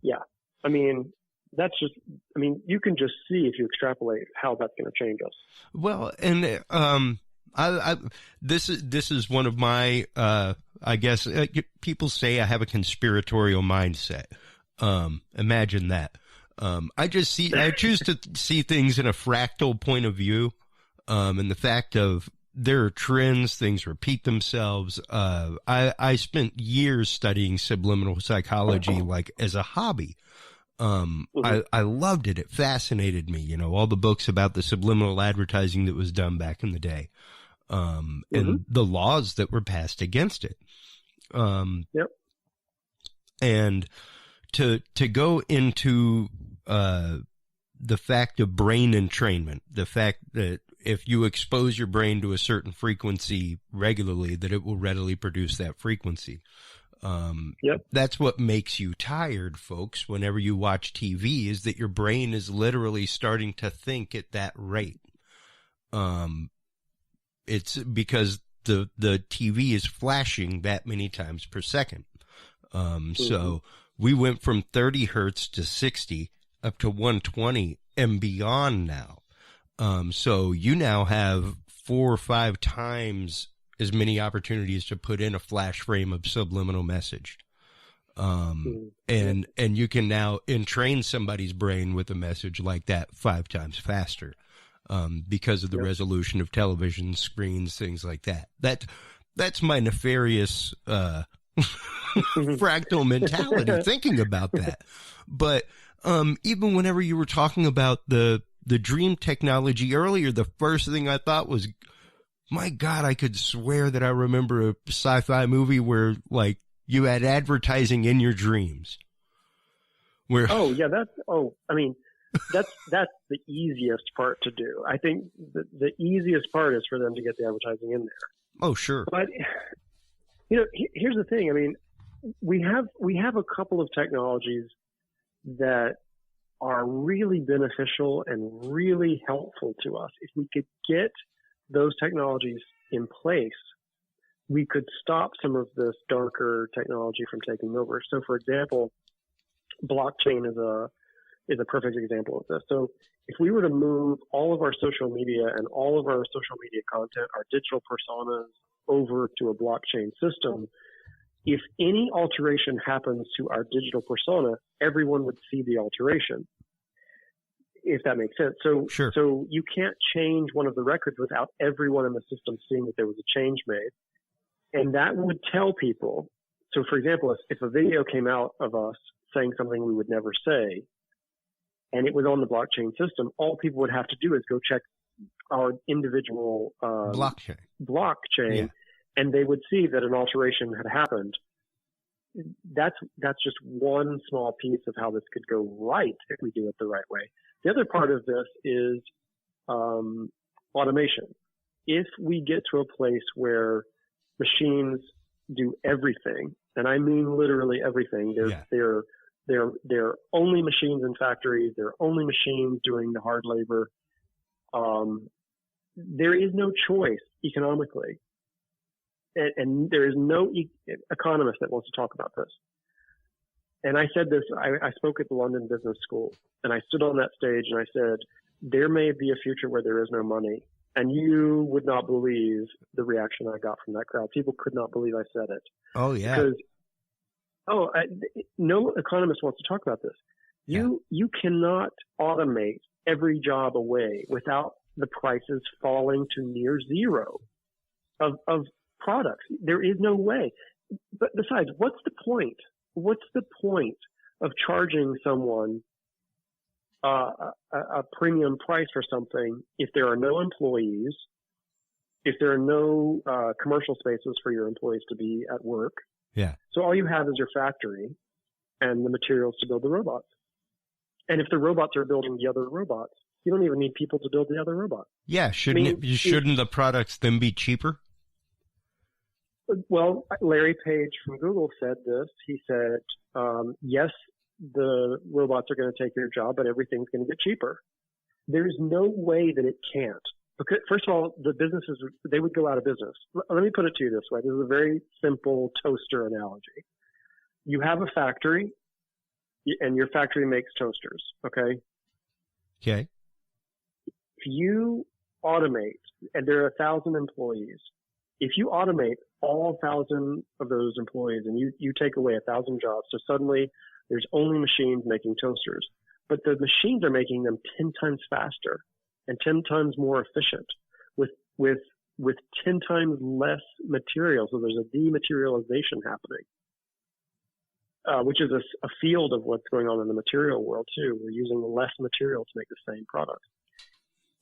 Yeah. I mean, you can just see if you extrapolate how that's going to change us. Well, and this is one of my I guess people say I have a conspiratorial mindset. Imagine that. I choose to see things in a fractal point of view. And the fact of there are trends, things repeat themselves. I spent years studying subliminal psychology, like as a hobby. I loved it. It fascinated me, all the books about the subliminal advertising that was done back in the day. And the laws that were passed against it. And to go into, the fact of brain entrainment, the fact that if you expose your brain to a certain frequency regularly, that it will readily produce that frequency. That's what makes you tired, folks, whenever you watch TV, is that your brain is literally starting to think at that rate. It's because the TV is flashing that many times per second. So we went from 30 hertz to 60 up to 120 and beyond now. So you now have 4 or 5 times as many opportunities to put in a flash frame of subliminal message. And you can now entrain somebody's brain with a message like that 5 times faster, because of the resolution of television screens, things like that. That's my nefarious, fractal mentality thinking about that. But, even whenever you were talking about the dream technology earlier, the first thing I thought was, my God, I could swear that I remember a sci-fi movie where, like, you had advertising in your dreams. Where that's the easiest part to do. I think the easiest part is for them to get the advertising in there. Oh, sure. But, here's the thing. I mean, we have a couple of technologies that are really beneficial and really helpful to us. If we could get those technologies in place, we could stop some of this darker technology from taking over. So, for example, blockchain is a perfect example of this. So, if we were to move all of our social media and all of our social media content, our digital personas, over to a blockchain system, if any alteration happens to our digital persona, everyone would see the alteration, if that makes sense. So, sure. So you can't change one of the records without everyone in the system seeing that there was a change made. And that would tell people. So, for example, if a video came out of us saying something we would never say, and it was on the blockchain system, all people would have to do is go check our individual blockchain, and they would see that an alteration had happened. That's just one small piece of how this could go right if we do it the right way. The other part of this is automation. If we get to a place where machines do everything, and I mean literally everything, they're only machines in factories, they're only machines doing the hard labor. There is no choice economically. And there is no economist that wants to talk about this. And I said this, I spoke at the London Business School, and I stood on that stage and I said, there may be a future where there is no money. And you would not believe the reaction I got from that crowd. People could not believe I said it. Oh, yeah. Because, no economist wants to talk about this. You cannot automate every job away without the prices falling to near zero of products. There is no way. But besides, what's the point? What's the point of charging someone a premium price for something if there are no employees, if there are no commercial spaces for your employees to be at work? Yeah. So all you have is your factory and the materials to build the robots. And if the robots are building the other robots, you don't even need people to build the other robots. Yeah. Shouldn't the products then be cheaper? Well, Larry Page from Google said this. He said, yes, the robots are going to take your job, but everything's going to get cheaper. There's no way that it can't. Because, first of all, the businesses, they would go out of business. Let me put it to you this way. This is a very simple toaster analogy. You have a factory, and your factory makes toasters, okay? Okay. If you automate, and there are 1,000 employees, if you automate all 1,000 of those employees and you take away 1,000 jobs, so suddenly there's only machines making toasters, but the machines are making them 10 times faster and 10 times more efficient with 10 times less material. So there's a dematerialization happening, which is a field of what's going on in the material world too. We're using less material to make the same product.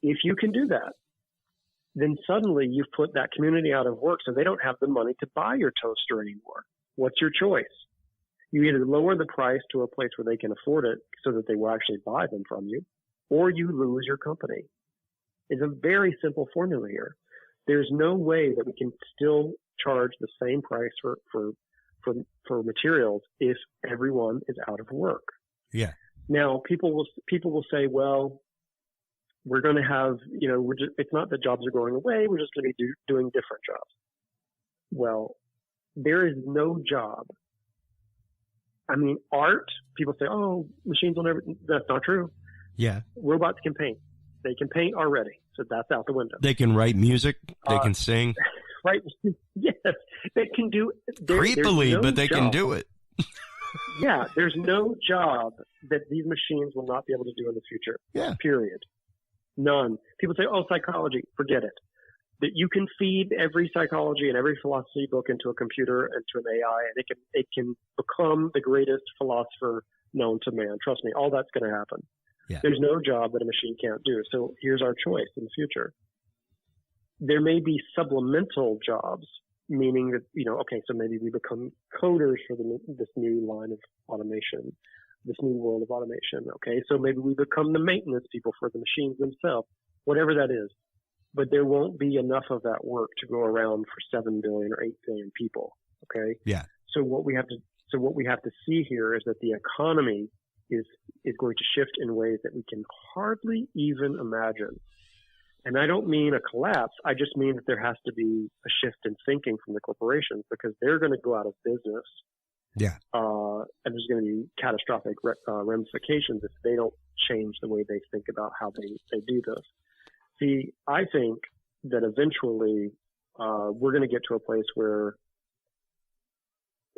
If you can do that, then suddenly you've put that community out of work, so they don't have the money to buy your toaster anymore. What's your choice? You either lower the price to a place where they can afford it so that they will actually buy them from you, or you lose your company. It's a very simple formula here. There's no way that we can still charge the same price for materials if everyone is out of work. Yeah. Now, people will say, well, we're going to have, it's not that jobs are going away. We're just going to be doing different jobs. Well, there is no job. I mean, art, people say, oh, machines will never, that's not true. Yeah. Robots can paint. They can paint already. So that's out the window. They can write music. They can sing. Right. Yes. They can do creepily, but they can do it. Yeah. There's no job that these machines will not be able to do in the future. Yeah. Period. None. People say, oh, psychology, forget it. That you can feed every psychology and every philosophy book into a computer and to an AI, and it can become the greatest philosopher known to man. Trust me, all that's going to happen. Yeah. There's no job that a machine can't do. So here's our choice in the future. There may be supplemental jobs, meaning that, okay, so maybe we become coders for this new line of automation, this new world of automation. Okay, so maybe we become the maintenance people for the machines themselves, whatever that is. But there won't be enough of that work to go around for 7 billion or 8 billion people. Okay. Yeah. So what we have to see here is that the economy is going to shift in ways that we can hardly even imagine. And I don't mean a collapse. I just mean that there has to be a shift in thinking from the corporations, because they're going to go out of business. Yeah. And there's going to be catastrophic ramifications if they don't change the way they think about how they do this. See, I think that eventually we're going to get to a place where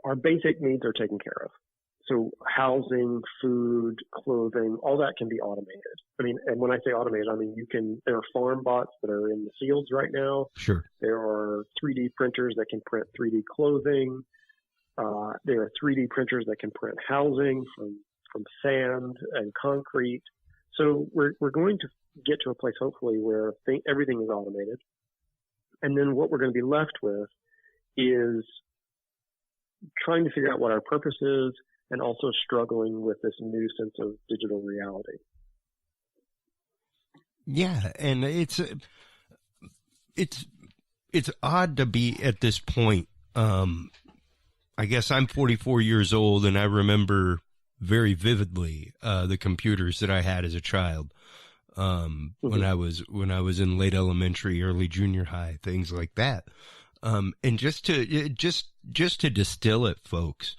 our basic needs are taken care of. So housing, food, clothing, all that can be automated. I mean, and when I say automated, I mean there are farm bots that are in the fields right now. Sure. There are 3D printers that can print 3D clothing. There are 3D printers that can print housing from sand and concrete. So we're going to get to a place, hopefully, where everything is automated. And then what we're going to be left with is trying to figure out what our purpose is, and also struggling with this new sense of digital reality. Yeah, and it's odd to be at this point. I guess I'm 44 years old, and I remember very vividly the computers that I had as a child. When I was in late elementary, early junior high, things like that. And just to distill it, folks,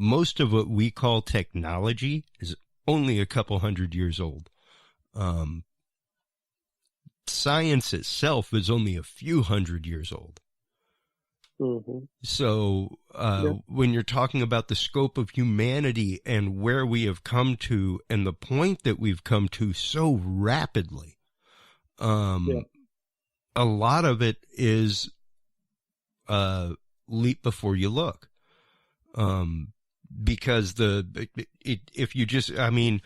most of what we call technology is only a couple hundred years old. Science itself is only a few hundred years old. Mm-hmm. So when you're talking about the scope of humanity and where we have come to and the point that we've come to so rapidly, a lot of it is leap before you look. Because if you just, I mean,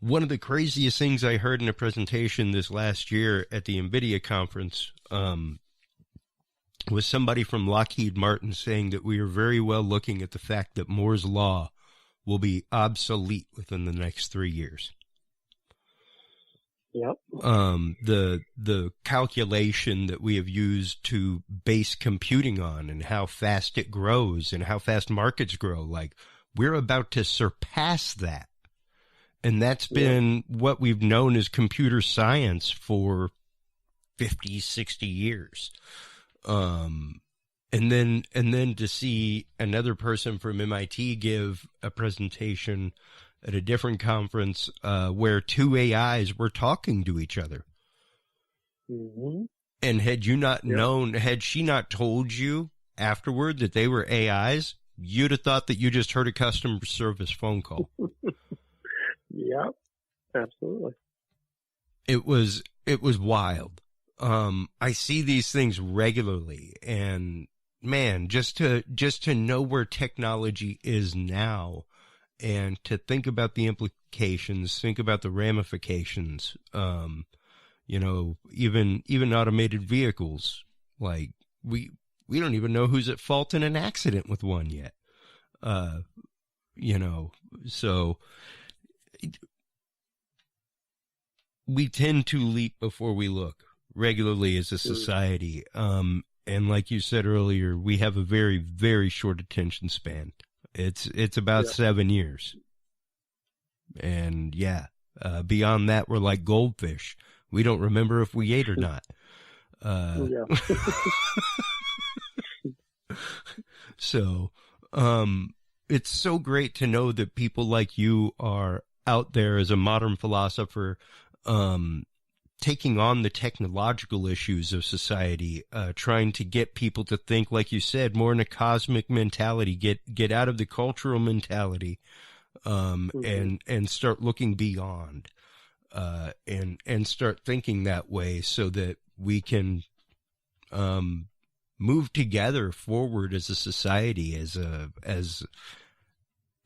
one of the craziest things I heard in a presentation this last year at the NVIDIA conference, was somebody from Lockheed Martin saying that we are very well looking at the fact that Moore's Law will be obsolete within the next 3 years. Yep. The calculation that we have used to base computing on and how fast it grows and how fast markets grow, like we're about to surpass that. And that's been what we've known as computer science for 50, 60 years. And then to see another person from MIT give a presentation at a different conference, where two AIs were talking to each other. Mm-hmm. And had you not known, had she not told you afterward that they were AIs, you'd have thought that you just heard a customer service phone call. Yeah, absolutely. It was wild. I see these things regularly, and man, just to know where technology is now and to think about the implications, think about the ramifications, even automated vehicles, like we don't even know who's at fault in an accident with one yet. So we tend to leap before we look regularly as a society. And like you said earlier, we have a very, very short attention span. It's about 7 years. And beyond that, we're like goldfish. We don't remember if we ate or not. So, it's so great to know that people like you are out there as a modern philosopher, taking on the technological issues of society, trying to get people to think, like you said, more in a cosmic mentality, get out of the cultural mentality, and start looking beyond, and start thinking that way so that we can, move together forward as a society, as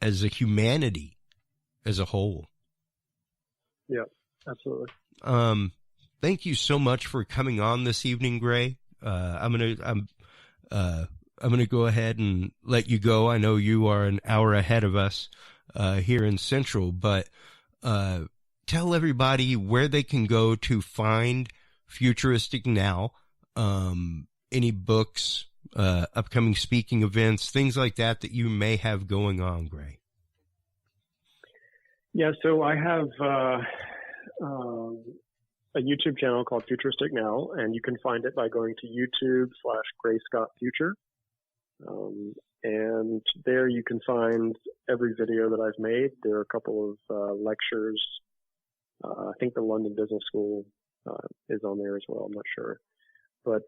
a humanity as a whole. Yeah, absolutely. Thank you so much for coming on this evening, Gray. I'm gonna go ahead and let you go. I know you are an hour ahead of us here in Central, but tell everybody where they can go to find Futuristic Now, any books, upcoming speaking events, things like that you may have going on, Gray. Yeah, so I have a YouTube channel called Futuristic Now, and you can find it by going to YouTube/GrayScottFuture. And there you can find every video that I've made. There are a couple of lectures. I think the London Business School is on there as well. I'm not sure. But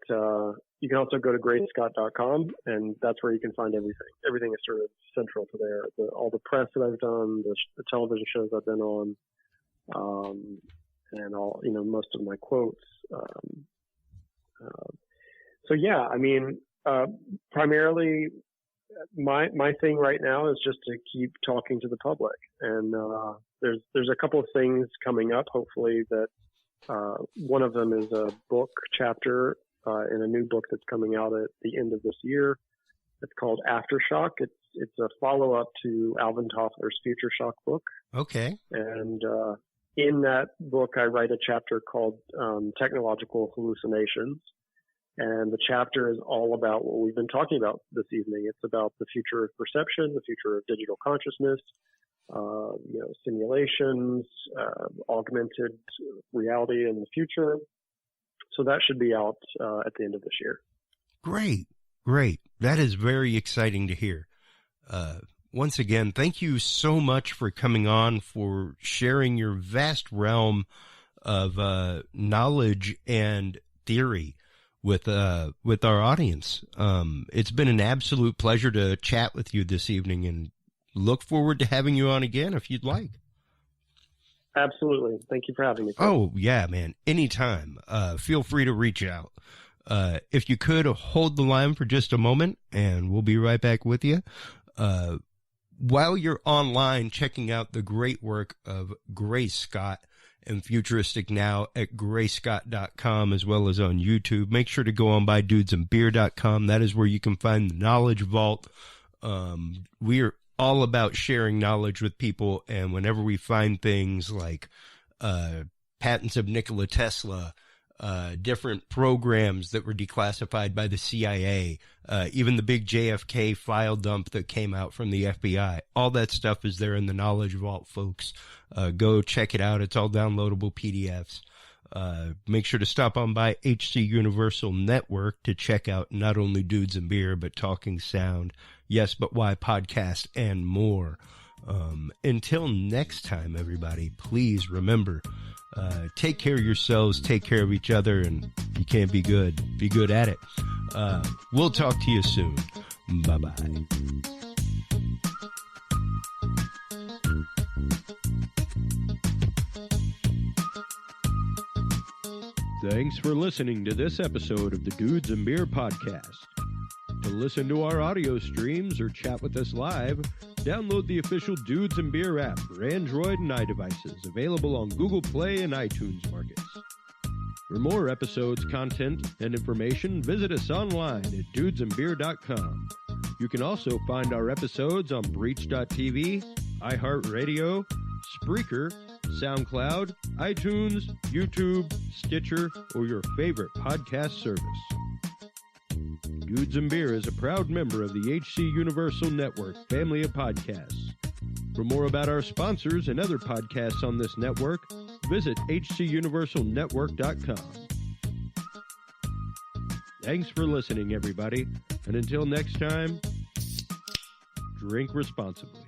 you can also go to grayscott.com, and that's where you can find everything. Everything is sort of central to there. All the press that I've done, the television shows I've been on, and all, most of my quotes. So yeah, I mean, primarily my thing right now is just to keep talking to the public. And there's a couple of things coming up, hopefully, that one of them is a book chapter in a new book that's coming out at the end of this year. It's called Aftershock. It's a follow-up to Alvin Toffler's Future Shock book. Okay. And in that book, I write a chapter called Technological Hallucinations. And the chapter is all about what we've been talking about this evening. It's about the future of perception, the future of digital consciousness, simulations, augmented reality in the future. So that should be out at the end of this year. Great. That is very exciting to hear. once again, thank you so much for coming on, for sharing your vast realm of knowledge and theory with our audience. It's been an absolute pleasure to chat with you this evening, and look forward to having you on again if you'd like. Absolutely. Thank you for having me. Oh, yeah, man. Anytime. Feel free to reach out. If you could, hold the line for just a moment, and we'll be right back with you. While you're online checking out the great work of Grace Scott and Futuristic Now at grayscott.com, as well as on YouTube, make sure to go on by dudesandbeer.com. That is where you can find the Knowledge Vault. We're all about sharing knowledge with people, and whenever we find things like patents of Nikola Tesla, different programs that were declassified by the CIA, even the big JFK file dump that came out from the FBI, all that stuff is there in the Knowledge Vault, folks. Go check it out. It's all downloadable PDFs. Make sure to stop on by HC Universal Network to check out not only Dudes and Beer, but Talking Sound, Yes But Why podcast, and more. Until next time, everybody, please remember, take care of yourselves, take care of each other, and if you can't be good at it. We'll talk to you soon. Bye-bye. Thanks for listening to this episode of the Dudes and Beer podcast. To listen to our audio streams or chat with us live, download the official Dudes and Beer app for Android and iDevices, available on Google Play and iTunes markets. For more episodes, content, and information, visit us online at dudesandbeer.com. You can also find our episodes on Breach.tv, iHeartRadio, Spreaker, SoundCloud, iTunes, YouTube, Stitcher, or your favorite podcast service. Dudes and Beer is a proud member of the HC Universal Network family of podcasts. For more about our sponsors and other podcasts on this network, visit hcuniversalnetwork.com. Thanks for listening, everybody, and until next time, drink responsibly.